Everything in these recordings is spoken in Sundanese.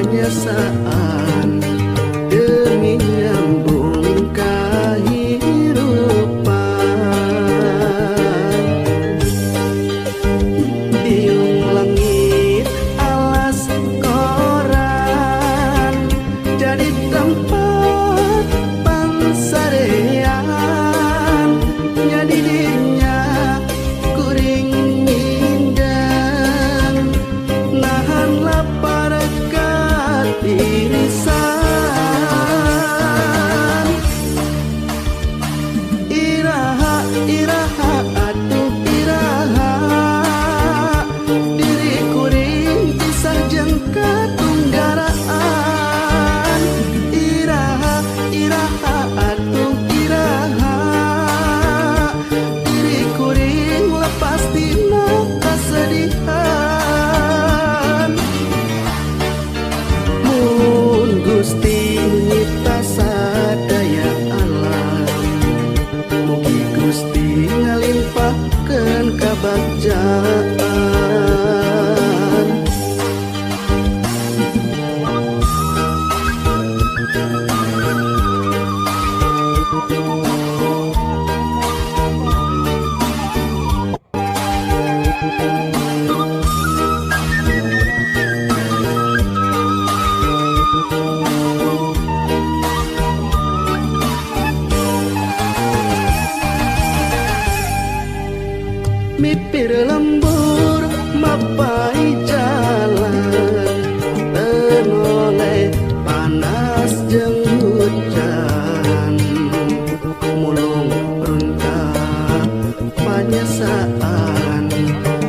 panyasaan demi nyambung kehidupan. Biung langit alas koran jadi tempat pansarean, jadi dinya kuring mindeng nahan lapar irisan. Iraha iraha atuh iraha diri kuring kisah jeung katunggaraan. Iraha iraha atuh iraha diri kuring lepas tina kasedihan. Mun Gusti nyipta sadaya alam, mugi Gusti ngalimpahkeun kabagjaan. Mipir lembur mapai jalan, tenoleh panas jeung hujan, mulung runtah panyasaan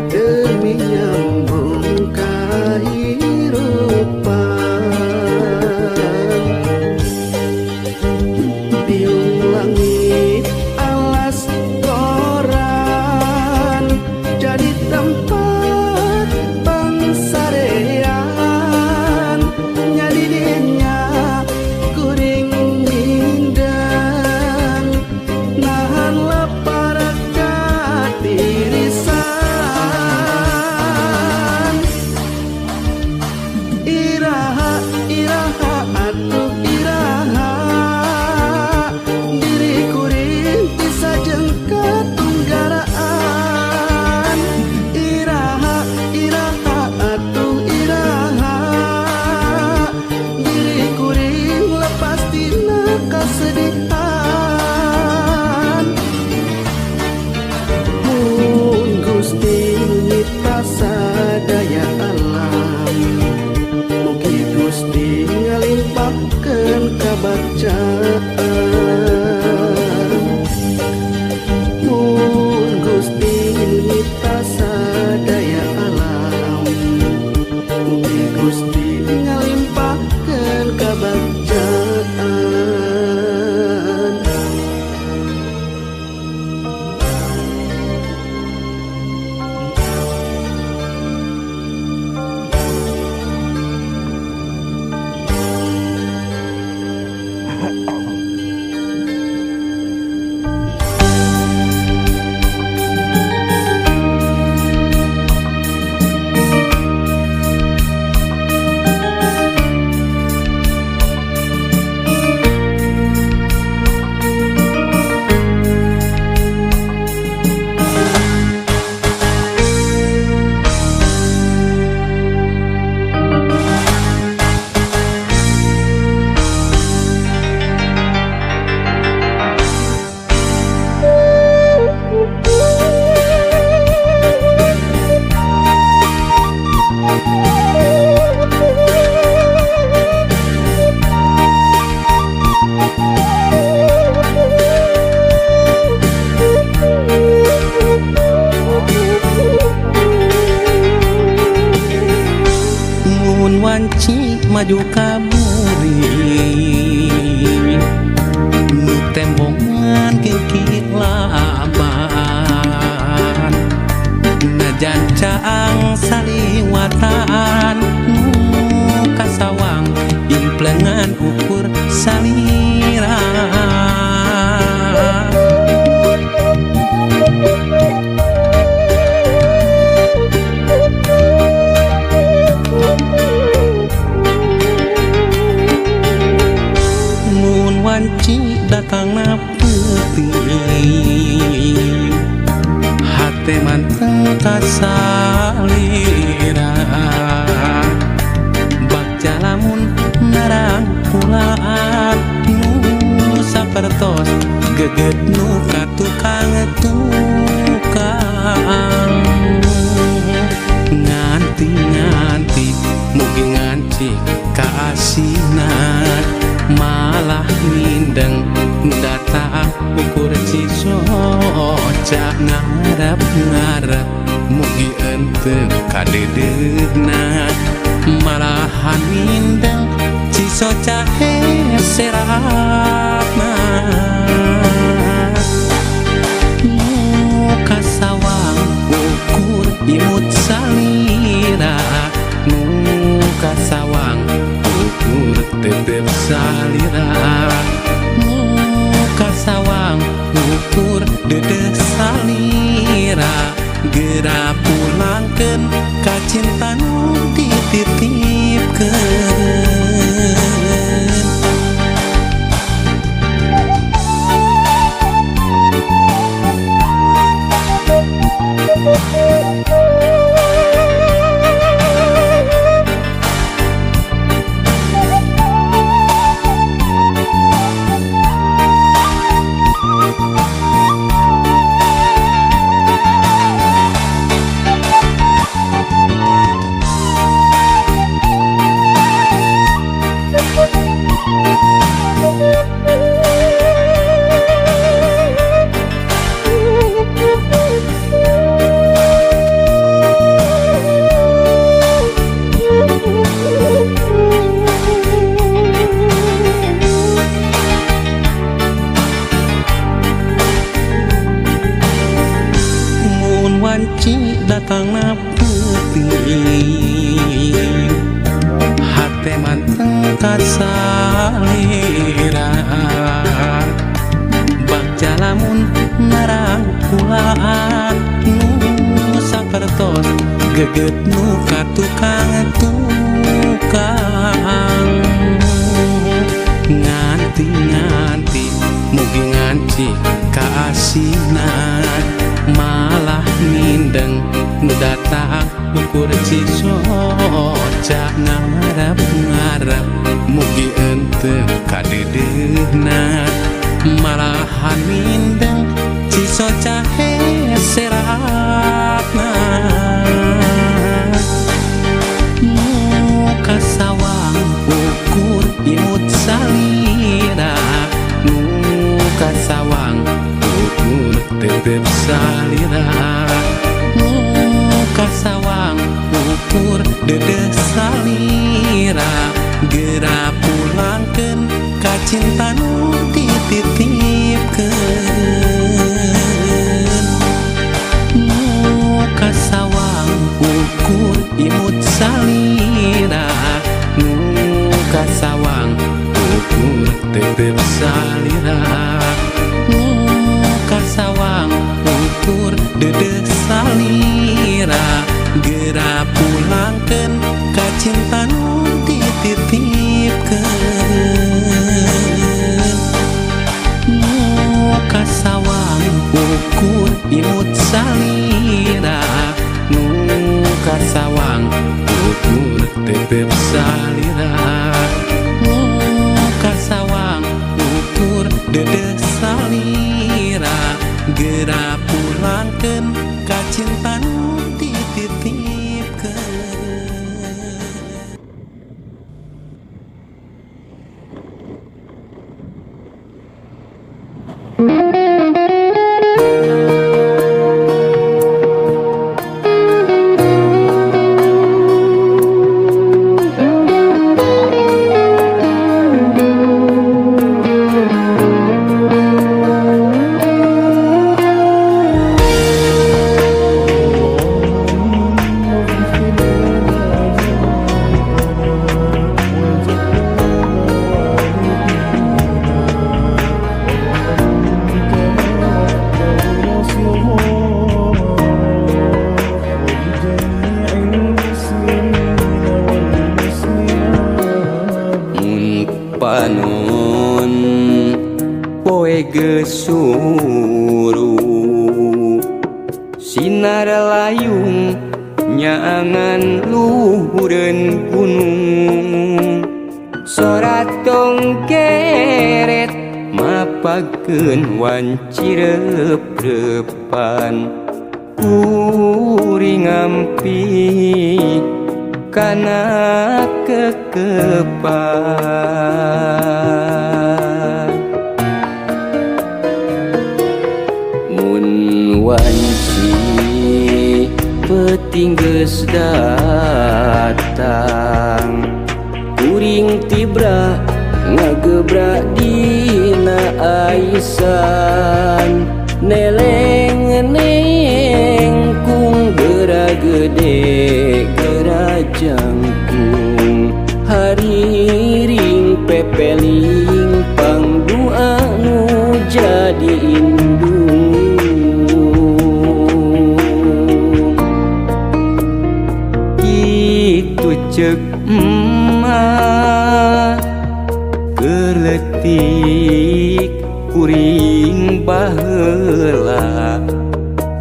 demi nyambung kehidupan. Biung langit alas koran jadi tempat pansarean, jadi dinya kuring mindeng nahan lapar katirisan. Iraha iraha atuh iraha diri kuring kisah jeung katunggaraan. Iraha iraha atuh iraha diri kuring lepas tina kasedihan. Mun Gusti nyipta sadaya alam, mugi Gusti ngalimpahkeun kabagjaan. Mun Gusti nyipta sadaya alam, mugi Gusti ngalimpahkeun kabagjaan. Mun wanci maju kamuri nu tembongan kikik laban, najan caang saliwatan nu kasawang implengan ukur salira. datangna peuting hate manteng kasalira bakja lamun narang pulaan nu sapertos geget nu katukang tukang nganti mugi ngancik kaasina malah mindeng data ukur cisoca ngarep mugi ente kadedegna malahan mindeng cisoca seratna muka sawang ukur imut salira muka sawang ukur tetep salira muka sawang ukur dedeh salira gera pulangkeun ka cinta nu dititipkeun datangna peuting hate manteng kasalira bakja lamun narang pulaan nu sapertos geget nu katukang tukang nganti mugi ngancik kaasina malah mindeng nu datang ukur cisoca ngarep mugi ente kadedegna malahan mindeng cisoca seratna muka sawang ukur imut salira muka sawang ukur tetep salira muka sawang ukur dedeh salira gera pulangkeun ka cinta nu dititipkeun muka sawang ukur imut salira muka sawang ukur tetep salira muka sawang ukur dedeh salira gera pulangkeun ka cinta nu dititipkeun muka sawang ukur imut salira muka sawang ukur tetep salira muka sawang ukur dedeh salira gera pulangkeun ka cinta nu dititipkeun poe gesuru sinar layung nyaangan luhureun gunung sorat tong keret mapagkeun wanci rep-repan kuring ngampi kana kekepan mun wanci peuting geus datang kuring tibra ngagebrak dina aisan neleng-neng kung gera gede gera jangkung hariring pepeling pangdua nu jadi indung itu ceuk emak geletik kuring baheula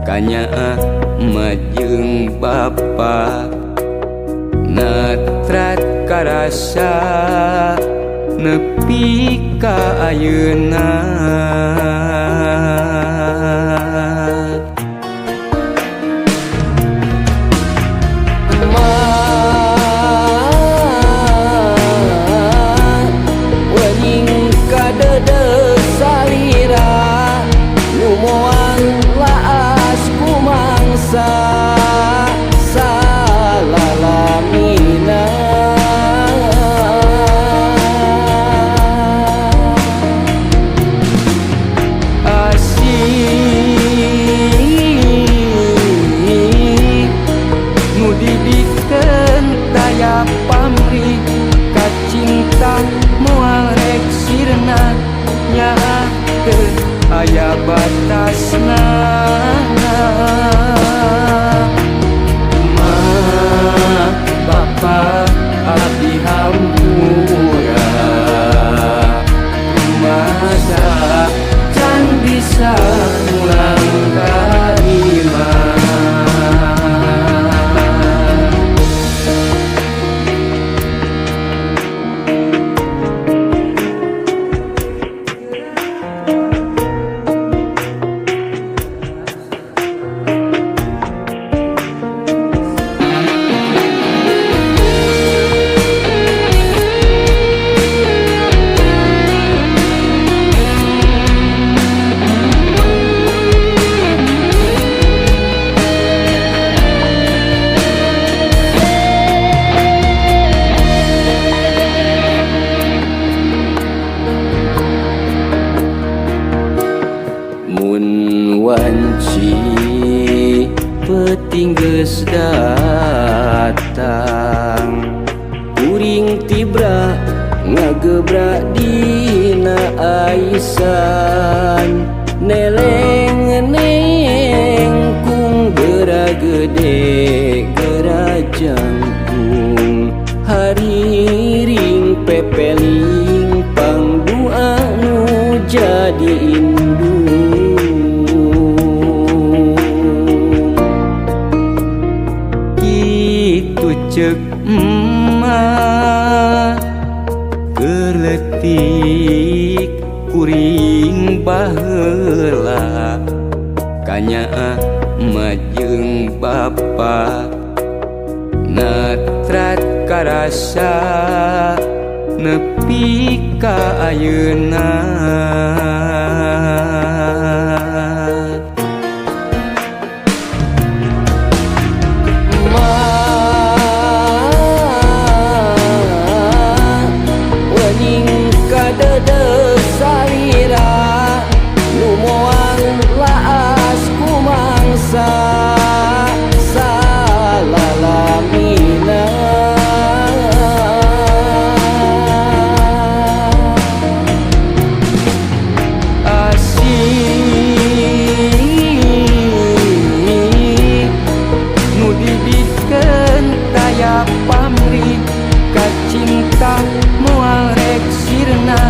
kanyaah majeng bapa natrat karasa nepi ka ayeuna aya batasna ma bapa abdi hampura masa can bisa ulang kalima wanci peuting geus datang kuring tibra ngagebrak dina aisan neleng-neng kung gera gede gera jangkung hariring pepeling pangdua nu jadi indung ceuk emak geletik kuring baheula kanyaah majeng bapa natrat karasa nepi ka ayeuna pamrih ka cinta moal rek sirna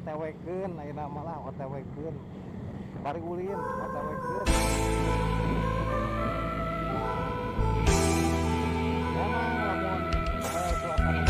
OTW-keun ayeuna malah OTW-keun bari ulin OTW-keun memang lamun suasana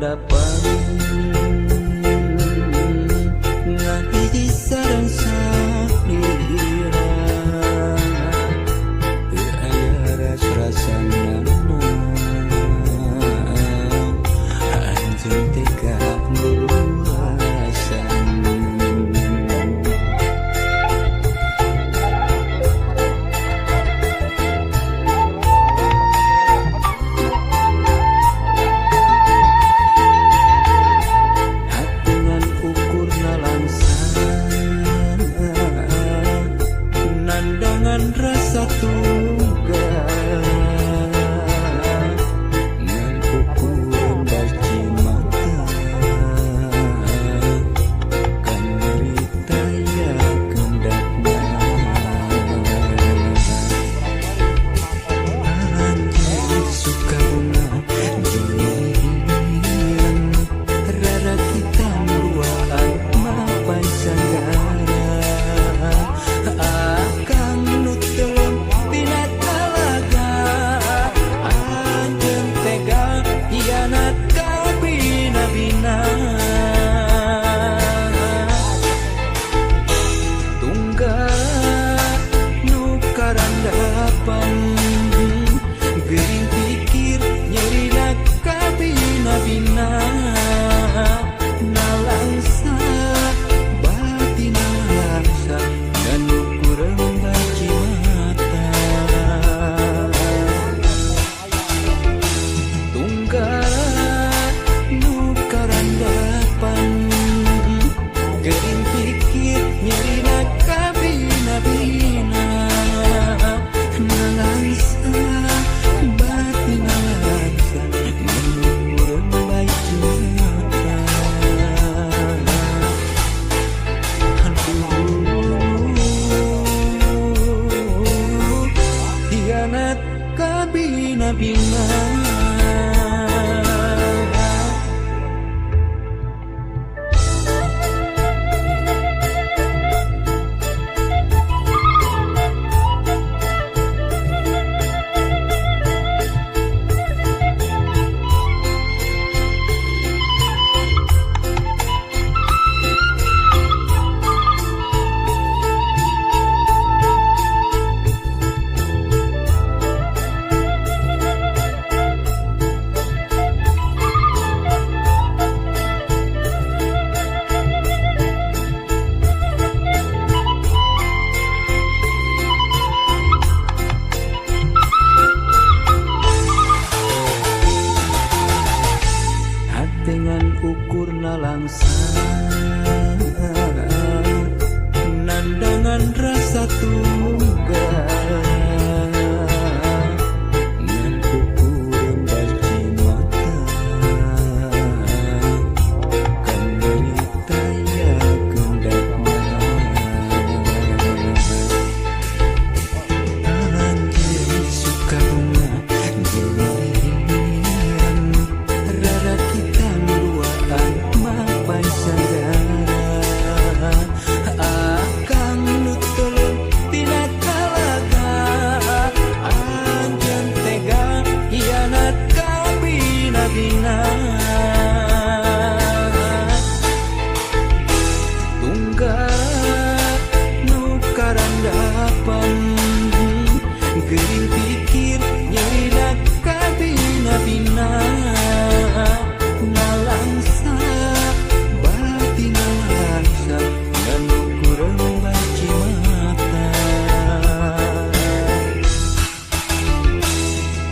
handpan ngahiji sareng saklira teu aya ras-rasana anjeun teh kaluasan. Hatungan ukurna langsang nandangan rasa tunggal ngan ukuran baci mata kan nyerita ya kendakna anjeun suka bunga dingin rara kita duaan mapai sanggara akang nutelung tina talaga anjeun tega hianat ka bina-bina tunggal nu karandapan geuring pikir nyerina ka bina-bina nalangsa batina langsa dan ukurang baci mata tunggal nu karandapan geuring pikir nyerina ka bina-bina nalangsa batina langsa dan ukurang baci mata. Aduh, hianat ka bina-bina. Hatengan ukurna langsang nandangan rasa tunggal ngan ukuran baci mata kan nyerita ya kendakna anjeun suka bunga dingin rara kita duaan mapai sanggara akang nutelung tina talaga anjeun tega hianat ka bina-bina tunggal nu karandapan geuring pikir nyerina ka bina-bina nalangsa batina langsa dan ukurang baci mata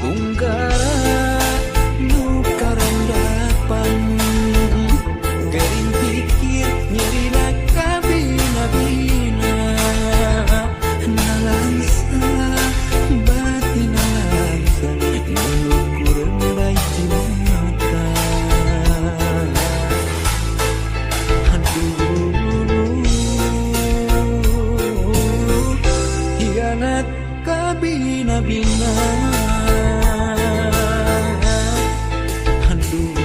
tunggal nu karandapan geuring pikir nyerina ka bina-bina nalangsa batina langsa dan ukurang baci mata. Aduh, hianat ka bina-bina. Aduh,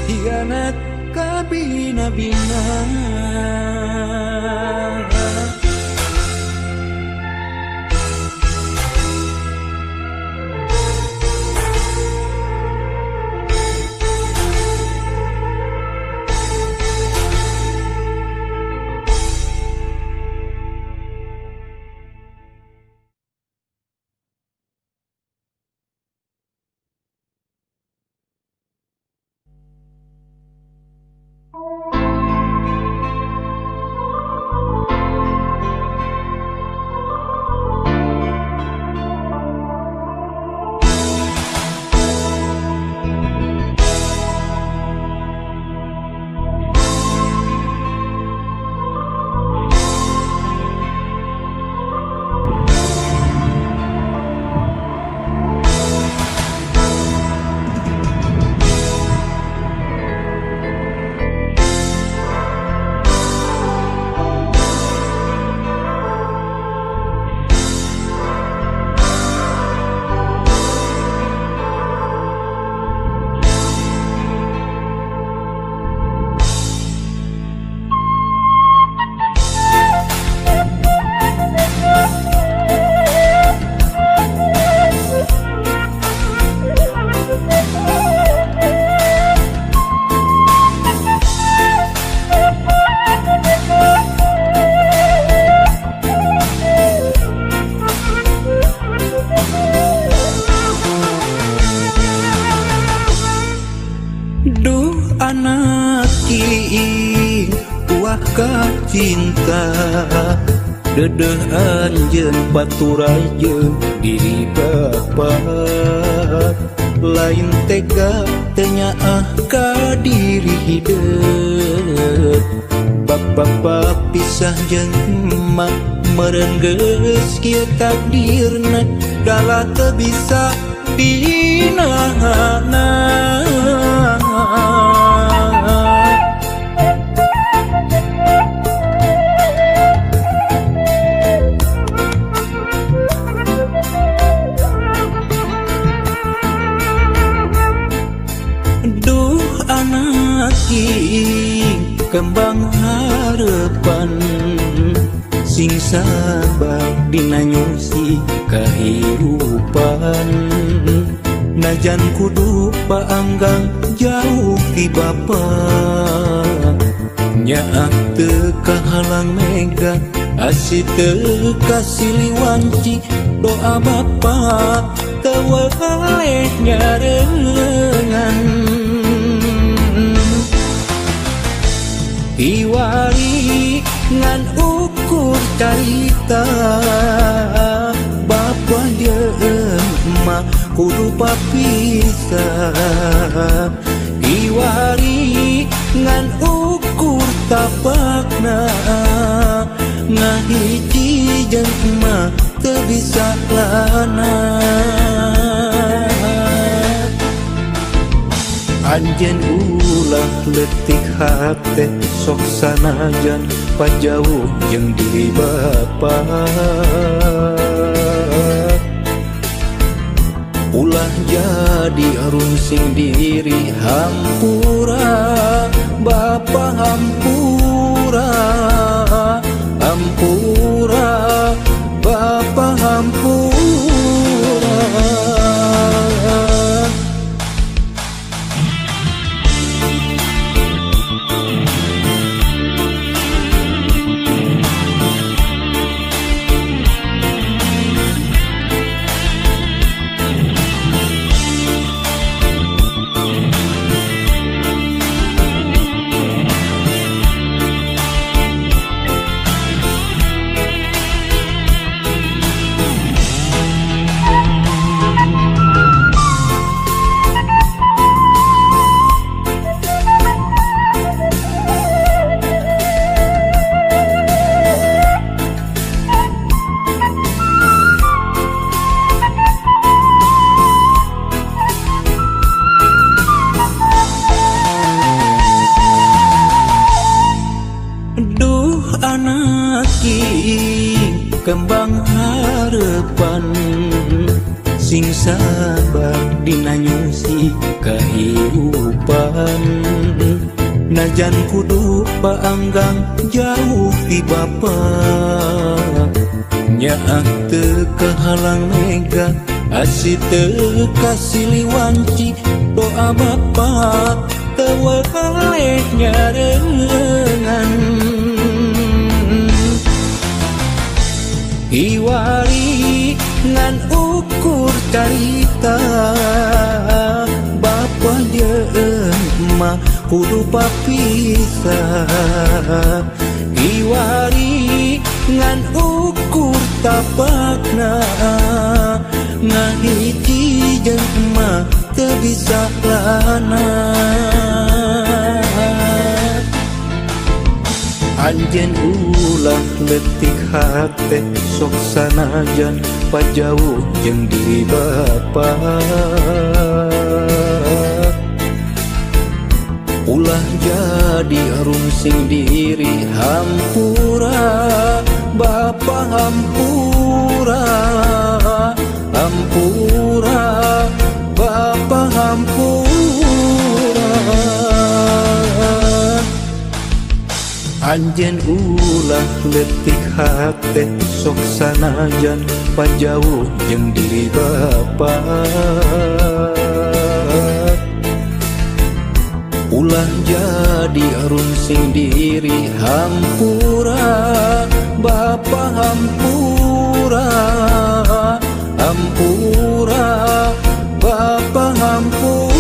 hianat ka bina-bina. ka cinta dedeh anjeun paturajeun diri bapa lain tega tenyaah ka diri hideuk bapa pisah jeung emak meureun geus kieu takdirna dala teu bisa dinahanna. Duh anak king kembang harapan sing sabar dina nyusi kahirupan najan kudu paanggang jauh ti bapa nyaak teu kahalang mega asih teu kasiliwanci doa bapa teu waleh nyareungan iwari ngan ukur carita bapa jeung emak kudu papisah iwari ngan ukur tapakna ngahiji jeung emak teu bisa lana anjeun ulah leutik hate sok sanajan pajauh jeung diri bapa ulah jadi arungsing diri hampura bapa hampura hampura bapa hampura. Duh anak king kembang harapan sing sabar dina nyusi kahirupan najan kudu paanggang jauh ti bapa nyaak teu kahalang mega asih teu kasiliwanci doa bapa teu waleh nyareungan iwari ngan ukur carita bapa jeung emak kudu papisah iwari ngan ukur tapakna ngahiji jeung emak teu bisa lana anjeun ulah leutik hate sok sanajan pajauh jeung diri bapa ulah jadi arungsing diri hampura bapa hampura hampura bapa hampura anjeun ulah leutik hate sok sanajan pajauh jeung diri bapa ulah jadi arungsing diri hampura bapa hampura hampura bapa hampura.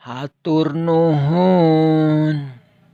Hatur nuhun.